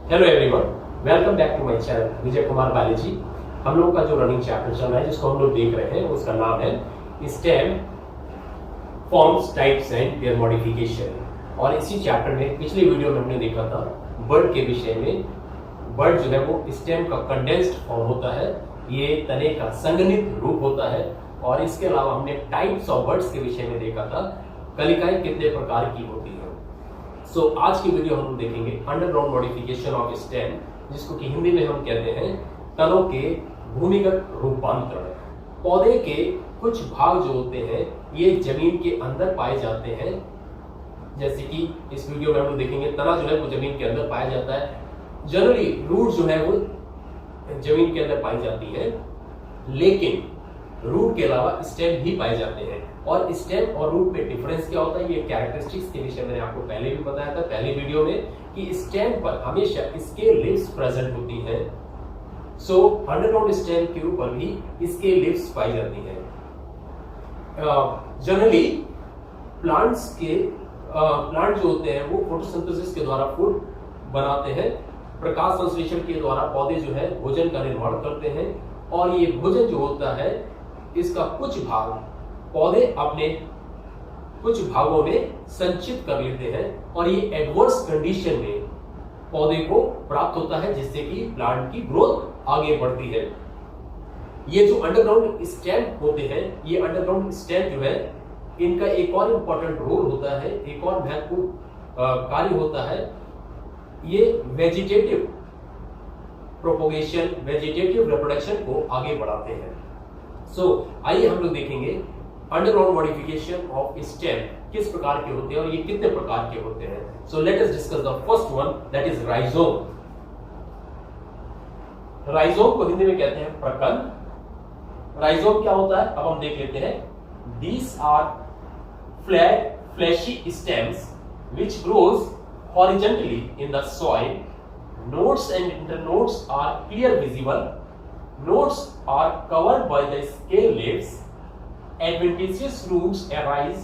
Hello everyone, welcome back to my channel Vijay Kumar Balaji. हम लोगों का जो रनिंग चैप्टर चल रहा है जिसको हम लोग देख रहे हैं उसका नाम है stem forms types and their modification. और इसी चैप्टर में पिछले वीडियो में हमने देखा था बर्ड के विषय में। बर्ड जो है वो स्टेम का कंडेंस्ड फॉर्म होता है, ये तने का संघनित रूप होता है। और इसके अलावा हमने टाइप्स ऑफ बर्ड्स के विषय में देखा था, कलिकाएं कितने प्रकार की होती है। सो आज की वीडियो हम देखेंगे अंडरग्राउंड मॉडिफिकेशन ऑफ स्टेम, जिसको कि हिंदी में हम कहते हैं तनों के भूमिगत रूपांतरण। पौधे के कुछ भाग जो होते हैं ये जमीन के अंदर पाए जाते हैं, जैसे कि इस वीडियो में हम लोग देखेंगे तना जो है वो जमीन के अंदर पाया जाता है। जनरली रूट जो है वो जमीन के अंदर पाई जाती है, लेकिन रूट के अलावा स्टेम भी पाए जाते हैं। और स्टेम और रूट में डिफरेंस क्या होता है, ये कैरेक्टरिस्टिक्स के विषय मैंने आपको पहले भी बताया था पहले वीडियो में कि स्टेम पर हमेशा इसके लीव्स प्रेजेंट होती हैं। सो अंडरग्राउंड स्टेम के ऊपर भी इसके लीव्स पाई जाती हैं। जनरली प्लांट जो होते हैं वो फोटोसिंथेसिस के द्वारा फूड बनाते हैं। प्रकाश संश्लेषण के द्वारा पौधे जो है भोजन का निर्माण करते हैं। और ये भोजन जो होता है इसका कुछ भाग पौधे अपने कुछ भागों में संचित कर लेते हैं, और ये एडवर्स कंडीशन में पौधे को प्राप्त होता है, जिससे कि प्लांट की ग्रोथ आगे बढ़ती है। ये जो अंडरग्राउंड स्टेम होते हैं, ये अंडरग्राउंड स्टेम जो है इनका एक और इंपॉर्टेंट रोल होता है, एक और महत्वपूर्ण कार्य होता है। ये वेजिटेटिव प्रोपोगेशन, वेजिटेटिव रिप्रोडक्शन को आगे बढ़ाते हैं। सो आइए हम लोग देखेंगे अंडरग्राउंड मॉडिफिकेशन ऑफ स्टेम किस प्रकार के होते हैं और ये कितने प्रकार के होते हैं। So let us discuss the first one, that is rhizome. Rhizome को हिंदी में कहते हैं प्रकंद। राइजोम क्या होता है अब हम देख लेते हैं। These are flat fleshy stems which grows horizontally in the soil. Nodes and internodes are clear visible. Nodes are covered by the scale leaves. Adventitious roots arise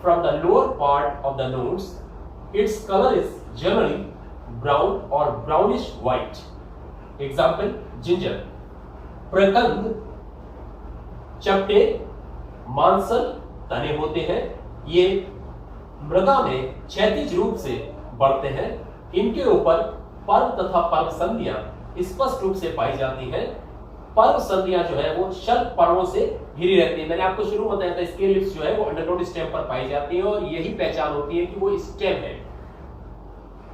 from the lower part of the nodes. Its color is generally brown or brownish white. Example: ginger. प्रकंद चपटे मांसल तने होते हैं। ये मृदा में क्षैतिज रूप से बढ़ते हैं। इनके ऊपर पर्व तथा पर्व संधियां स्पष्ट रूप से पाई जाती हैं। पर्व संधियां जो है वो शल्क पर्वों से घिरी रहती है। मैंने आपको शुरू में बताया था इसके लिप्स जो है वो अंडरग्राउंड स्टेम पर पाई जाती है, और यही पहचान होती है कि वो स्टेम है।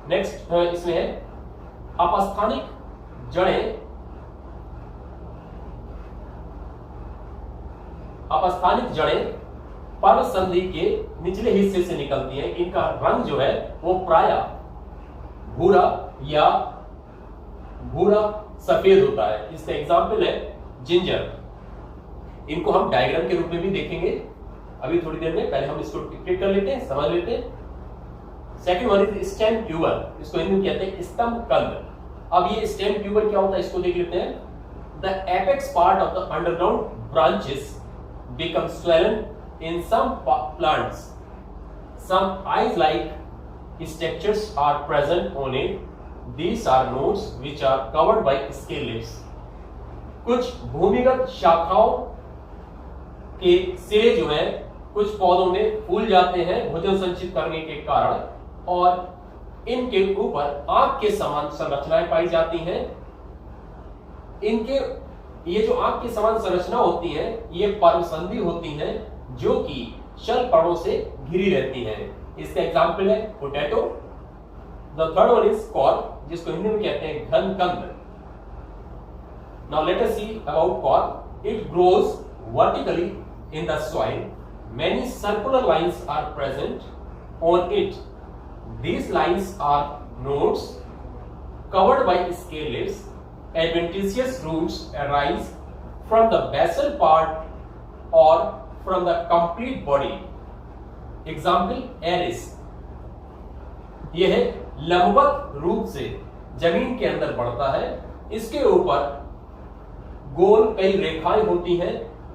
नेक्स्ट इसमें है अपस्थानिक जड़ें। अपस्थानिक जड़ें पर्व संधि के निचले हिस्से से निकलती हैं। इनका रंग जो है वो प्रायः भूरा या भूरा सफेद होता है। इसका एग्जाम्पल है जिंजर। इनको हम डायग्राम के रूप में भी देखेंगे अभी थोड़ी देर में। पहले हम इसको क्लिक कर लेते हैं, समझ लेते हैं। Second one is stem tuber. इसको हिंदी में कहते हैं स्तंभ कंद। अब ये स्टेम ट्यूबर क्या होता है इसको देख लेते हैं। The apex part of the underground branches become swollen in some plants. Some eyes-like structures are present on it. These are nodes which are covered by scale leaves. कुछ भूमिगत शाखाओं के सिरे जो है कुछ पौधों में फूल जाते हैं भोजन संचित करने के कारण, और इनके ऊपर आंख के समान संरचनाएं पाई जाती हैं। इनके ये जो आंख के समान संरचना होती है ये पर्व संधि होती हैं, जो कि शल पर्णों से घिरी रहती हैं। इसका एग्जाम्पल है potato. The third one is corm, जिसको हिंदी में कहते हैं घन कंद। Now let us see about corm. It grows vertically in the soil. Many circular lines are present on it. These lines are nodes covered by scale leaves. Adventitious roots arise from the basal part or from the complete body. Example: arise. यह लंबवत रूप से जमीन के अंदर बढ़ता है। इसके ऊपर गोल कई रेखाएं होती हैं।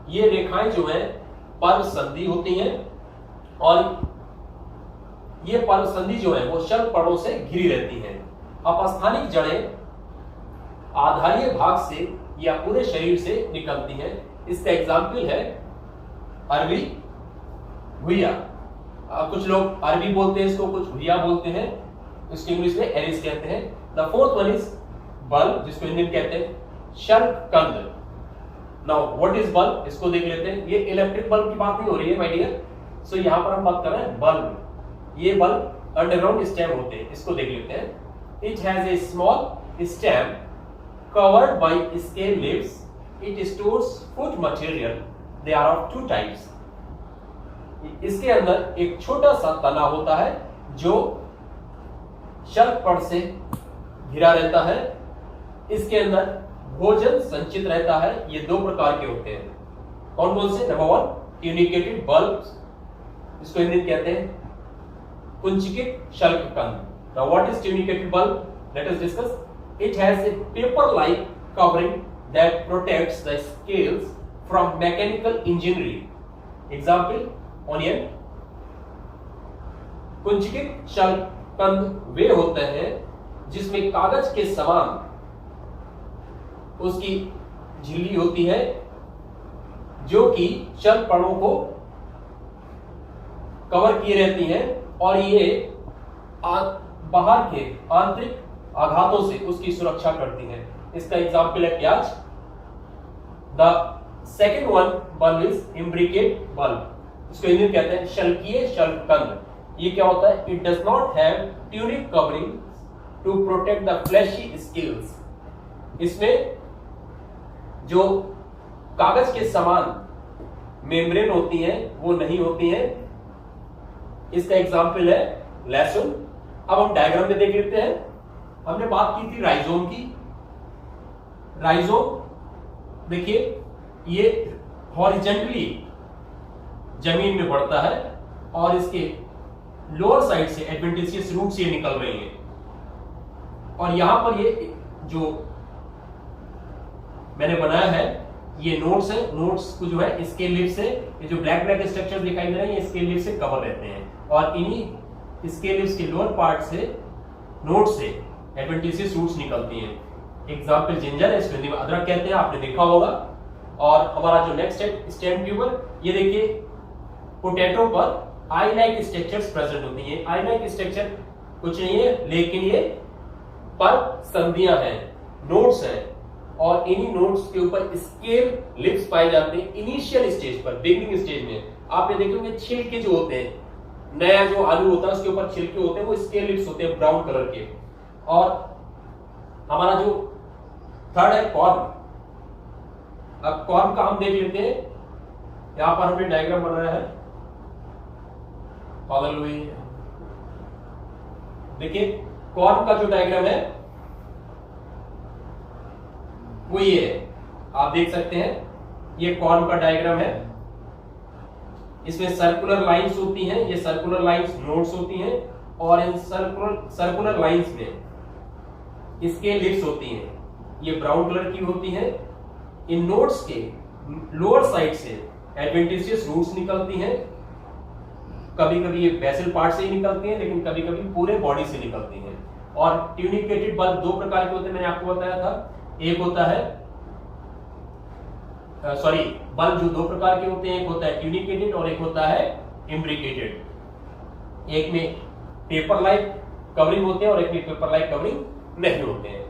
ये रेखाएं जो है पर्व संधि होती हैं, और ये पर्व संधि जो है वो शल्क पर्णों से घिरी रहती हैं। अपस्थानिक जड़ें आधारीय भाग से या पूरे शरीर से निकलती हैं। इसका एग्जाम्पल है अरबी भुइया। कुछ लोग अरबी बोलते हैं इसको, कुछ भुइया बोलते हैं, इसको इंग्लिश में एरिस कहते हैं। The fourth one is bulb, जिसको हिंदी में कहते हैं शल्ककंद। नाउ व्हाट इज बल्ब, इसको देख लेते हैं। ये इलेक्ट्रिक बल्ब की बात नहीं हो रही है माय डियर। सो यहां पर हम बात कर रहे हैं बल्ब। ये बल्ब अंडरग्राउंड स्टेम होते हैं, इसको देख लेते हैं। It has a small stem covered by scale leaves. It stores food material. They are of two types. इसके अंदर एक छोटा सा तना होता है जो शल्कपण से घिरा रहता है। इसके अंदर भोजन संचित रहता है। ये दो प्रकार के होते हैं। कौन कौन से? नंबर वन, ट्यूनिकेटेड बल्ब, इसको हिंदी में कहते हैं कुंचिकित शल्ककंद। Now what is truncated bulb? Let us discuss. It has a paper-like covering that protects the scales from mechanical injury. Example: onion. कुंचिकित शल्ककंद वे होते हैं जिसमें कागज के समान उसकी झिल्ली होती है जो कि शल्कपणों को कवर किए रहती हैं और ये बाहर के आंतरिक आघातों से उसकी सुरक्षा करती है। इसका एग्जाम्पल है प्याज। The second one bulb is imbricate bulb, इसको हिंदी में कहते हैं शल्कीय शल्ककंद। ये क्या होता है? It does not have tunic covering to protect the fleshy scales. इसमें जो कागज के समान मेम्ब्रेन होती हैं वो नहीं होती हैं। इसका एग्जाम्पल है लहसुन। अब हम डायग्राम में देख लेते हैं। हमने बात की थी राइजोम की। राइजोम देखिए, ये हॉरिजेंटली जमीन में बढ़ता है और इसके लोअर साइड से एडवेंटिशियस रूट से निकल रही है। और यहां पर ये जो मैंने बनाया है ये नोट्स है। नोट्स को जो है स्केल लीफ से, ये जो ब्लैक ब्लैक स्ट्रक्चर दिखाई दे रहे हैं ये स्केल लीफ से कवर रहते हैं और इन्हीं स्केल लीफ के लोअर पार्ट से नोट से एडवेंटिशियस रूट्स निकलती हैं। एग्जाम्पल जिंजर है, इसको हिंदी में अदरक कहते हैं, आपने देखा होगा। और हमारा जो नेक्स्ट है स्टेम ट्यूबर। ये देखिए पोटैटो पर आई लाइक स्ट्रक्चर्स प्रेजेंट होती हैं। आई लाइक स्ट्रक्चर कुछ नहीं है लेकिन ये पर संधियां हैं, नोट्स हैं और इन्हीं नोट्स के ऊपर स्केल लिप्स पाए जाते हैं इनिशियल स्टेज पर, बिगिनिंग स्टेज में। आपने देखे होंगे छिलके जो होते हैं, नया जो आलू होता है उसके ऊपर छिलके होते हैं, वो स्केल लिप्स होते हैं ब्राउन कलर के। और हमारा जो थर्ड है कॉर्न। अब कॉर्न का हम देख लेते हैं। यहां पर हमने डायग्राम बनाया है, पागल हुई। देखिए कॉर्न का जो डायग्राम है वो ये है, आप देख सकते हैं। ये कॉर्न का डायग्राम है। इसमें सर्कुलर लाइंस होती हैं, ये सर्कुलर लाइंस नोड्स होती हैं और इन सर्कुलर लाइंस में इसके लिप्स होती हैं, ये ब्राउन कलर की होती हैं। इन नोड्स के लोअर साइड से एडवेंटिशियस रूट्स निकलती हैं। कभी कभी ये बेसल पार्ट से ही निकलती हैं लेकिन कभी कभी पूरे बॉडी से निकलती हैं। और ट्यूनिकेटेड बल्ब दो प्रकार के होते हैं, मैंने आपको बताया था। एक होता है बल्ब जो दो प्रकार के होते हैं, एक होता है ट्यूनिकेटेड और एक होता है इम्ब्रिकेटेड। एक में पेपर लाइक कवरिंग होते हैं और एक में पेपर लाइक कवरिंग नहीं होते हैं।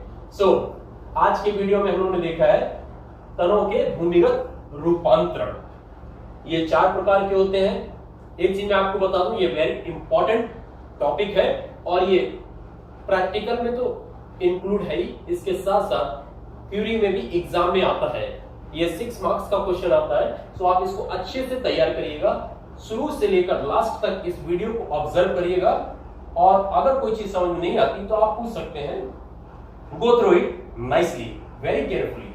आज के वीडियो में हम लोगों ने देखा है तनों के भूमिगत रूपांतरण। ये चार प्रकार के होते हैं। एक चीज मैं आपको बता दूं, ये वेरी इंपॉर्टेंट टॉपिक है और ये प्रैक्टिकल में तो इंक्लूड है ही, इसके साथ साथ थ्योरी में भी एग्जाम में आता है। ये 6 मार्क्स का क्वेश्चन आता है। सो आप इसको अच्छे से तैयार करिएगा, शुरू से लेकर लास्ट तक इस वीडियो को ऑब्जर्व करिएगा और अगर कोई चीज समझ में नहीं आती तो आप पूछ सकते हैं। Go through it nicely, very carefully.